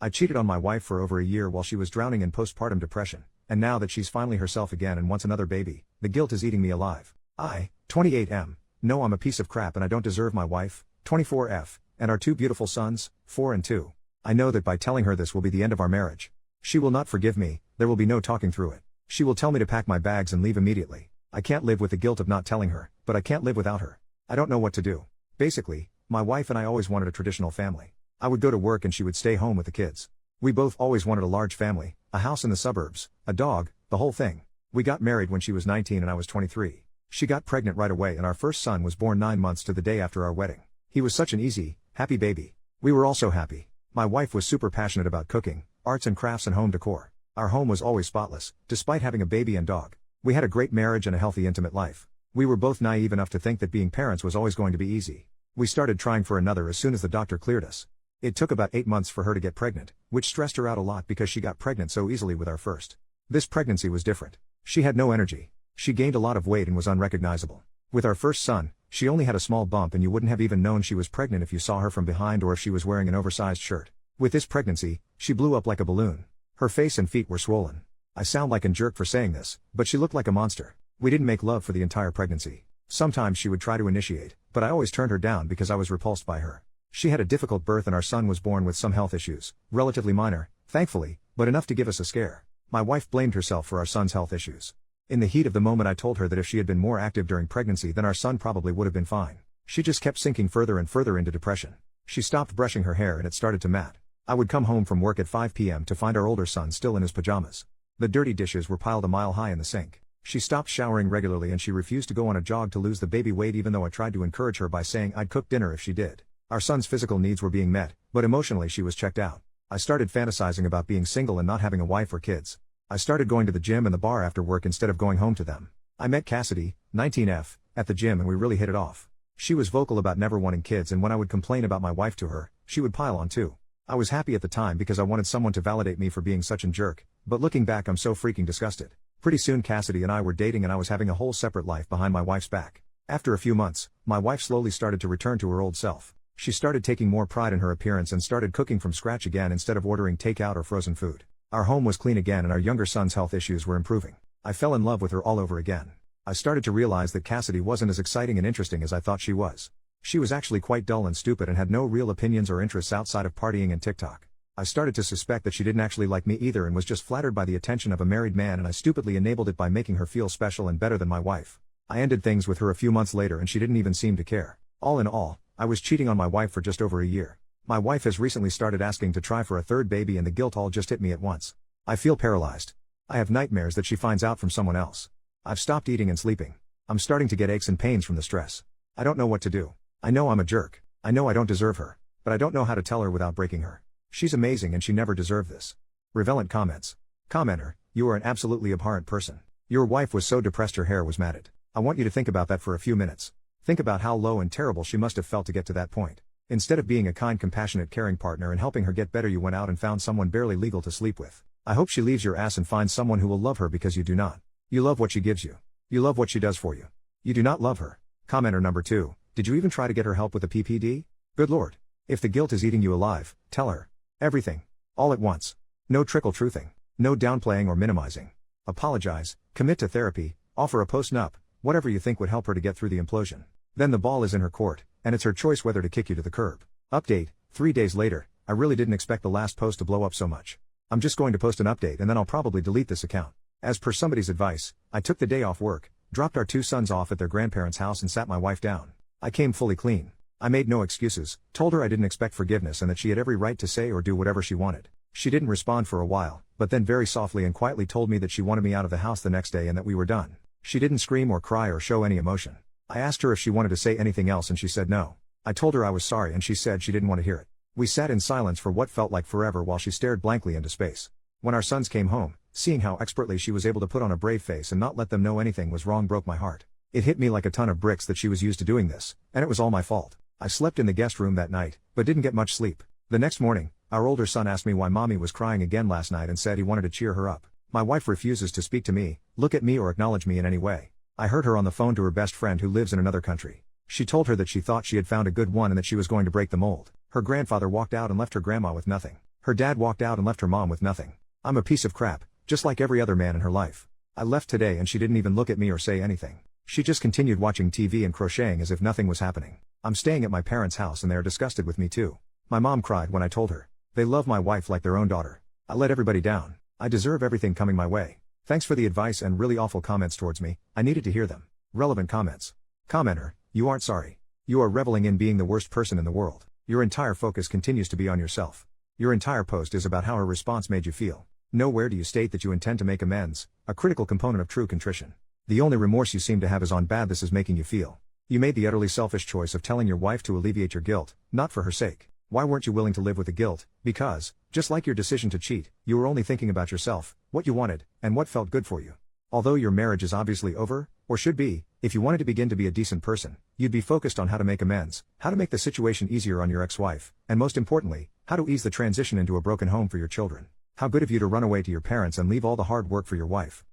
I cheated on my wife for over a year while she was drowning in postpartum depression, and now that she's finally herself again and wants another baby, the guilt is eating me alive. I, 28M, know I'm a piece of crap and I don't deserve my wife, 24F, and our two beautiful sons, 4 and 2. I know that by telling her this will be the end of our marriage. She will not forgive me, there will be no talking through it. She will tell me to pack my bags and leave immediately. I can't live with the guilt of not telling her, but I can't live without her. I don't know what to do. Basically, my wife and I always wanted a traditional family. I would go to work and she would stay home with the kids. We both always wanted a large family, a house in the suburbs, a dog, the whole thing. We got married when she was 19 and I was 23. She got pregnant right away and our first son was born 9 months to the day after our wedding. He was such an easy, happy baby. We were all so happy. My wife was super passionate about cooking, arts and crafts and home decor. Our home was always spotless, despite having a baby and dog. We had a great marriage and a healthy intimate life. We were both naive enough to think that being parents was always going to be easy. We started trying for another as soon as the doctor cleared us. It took about 8 months for her to get pregnant, which stressed her out a lot because she got pregnant so easily with our first. This pregnancy was different. She had no energy. She gained a lot of weight and was unrecognizable. With our first son, she only had a small bump and you wouldn't have even known she was pregnant if you saw her from behind or if she was wearing an oversized shirt. With this pregnancy, she blew up like a balloon. Her face and feet were swollen. I sound like a jerk for saying this, but she looked like a monster. We didn't make love for the entire pregnancy. Sometimes she would try to initiate, but I always turned her down because I was repulsed by her. She had a difficult birth and our son was born with some health issues, relatively minor, thankfully, but enough to give us a scare. My wife blamed herself for our son's health issues. In the heat of the moment I told her that if she had been more active during pregnancy then our son probably would have been fine. She just kept sinking further and further into depression. She stopped brushing her hair and it started to mat. I would come home from work at 5 p.m. to find our older son still in his pajamas. The dirty dishes were piled a mile high in the sink. She stopped showering regularly and she refused to go on a jog to lose the baby weight even though I tried to encourage her by saying I'd cook dinner if she did. Our son's physical needs were being met, but emotionally she was checked out. I started fantasizing about being single and not having a wife or kids. I started going to the gym and the bar after work instead of going home to them. I met Cassidy, 19F, at the gym and we really hit it off. She was vocal about never wanting kids and when I would complain about my wife to her, she would pile on too. I was happy at the time because I wanted someone to validate me for being such a jerk, but looking back I'm so freaking disgusted. Pretty soon Cassidy and I were dating and I was having a whole separate life behind my wife's back. After a few months, my wife slowly started to return to her old self. She started taking more pride in her appearance and started cooking from scratch again instead of ordering takeout or frozen food. Our home was clean again and our younger son's health issues were improving. I fell in love with her all over again. I started to realize that Cassidy wasn't as exciting and interesting as I thought she was. She was actually quite dull and stupid and had no real opinions or interests outside of partying and TikTok. I started to suspect that she didn't actually like me either and was just flattered by the attention of a married man and I stupidly enabled it by making her feel special and better than my wife. I ended things with her a few months later and she didn't even seem to care. All in all, I was cheating on my wife for just over a year. My wife has recently started asking to try for a third baby and the guilt all just hit me at once. I feel paralyzed. I have nightmares that she finds out from someone else. I've stopped eating and sleeping. I'm starting to get aches and pains from the stress. I don't know what to do. I know I'm a jerk. I know I don't deserve her. But I don't know how to tell her without breaking her. She's amazing and she never deserved this. Relevant comments. Commenter, you are an absolutely abhorrent person. Your wife was so depressed her hair was matted. I want you to think about that for a few minutes. Think about how low and terrible she must have felt to get to that point. Instead of being a kind, compassionate, caring partner and helping her get better, you went out and found someone barely legal to sleep with. I hope she leaves your ass and finds someone who will love her because you do not. You love what she gives you. You love what she does for you. You do not love her. Commenter number 2, did you even try to get her help with the PPD? Good lord. If the guilt is eating you alive, tell her. Everything. All at once. No trickle-truthing. No downplaying or minimizing. Apologize, commit to therapy, offer a post-nup, whatever you think would help her to get through the implosion. Then the ball is in her court, and it's her choice whether to kick you to the curb. Update, 3 days later, I really didn't expect the last post to blow up so much. I'm just going to post an update and then I'll probably delete this account. As per somebody's advice, I took the day off work, dropped our 2 sons off at their grandparents' house and sat my wife down. I came fully clean. I made no excuses, told her I didn't expect forgiveness and that she had every right to say or do whatever she wanted. She didn't respond for a while, but then very softly and quietly told me that she wanted me out of the house the next day and that we were done. She didn't scream or cry or show any emotion. I asked her if she wanted to say anything else and she said no. I told her I was sorry and she said she didn't want to hear it. We sat in silence for what felt like forever while she stared blankly into space. When our sons came home, seeing how expertly she was able to put on a brave face and not let them know anything was wrong broke my heart. It hit me like a ton of bricks that she was used to doing this, and it was all my fault. I slept in the guest room that night, but didn't get much sleep. The next morning, our older son asked me why mommy was crying again last night and said he wanted to cheer her up. My wife refuses to speak to me, look at me or acknowledge me in any way. I heard her on the phone to her best friend who lives in another country. She told her that she thought she had found a good one and that she was going to break the mold. Her grandfather walked out and left her grandma with nothing. Her dad walked out and left her mom with nothing. I'm a piece of crap, just like every other man in her life. I left today and she didn't even look at me or say anything. She just continued watching TV and crocheting as if nothing was happening. I'm staying at my parents' house and they are disgusted with me too. My mom cried when I told her. They love my wife like their own daughter. I let everybody down. I deserve everything coming my way. Thanks for the advice and really awful comments towards me, I needed to hear them. Relevant comments. Commenter, you aren't sorry. You are reveling in being the worst person in the world. Your entire focus continues to be on yourself. Your entire post is about how her response made you feel. Nowhere do you state that you intend to make amends, a critical component of true contrition. The only remorse you seem to have is on bad this is making you feel. You made the utterly selfish choice of telling your wife to alleviate your guilt, not for her sake. Why weren't you willing to live with the guilt? Because, just like your decision to cheat, you were only thinking about yourself, what you wanted, and what felt good for you. Although your marriage is obviously over, or should be, if you wanted to begin to be a decent person, you'd be focused on how to make amends, how to make the situation easier on your ex-wife, and most importantly, how to ease the transition into a broken home for your children. How good of you to run away to your parents and leave all the hard work for your wife.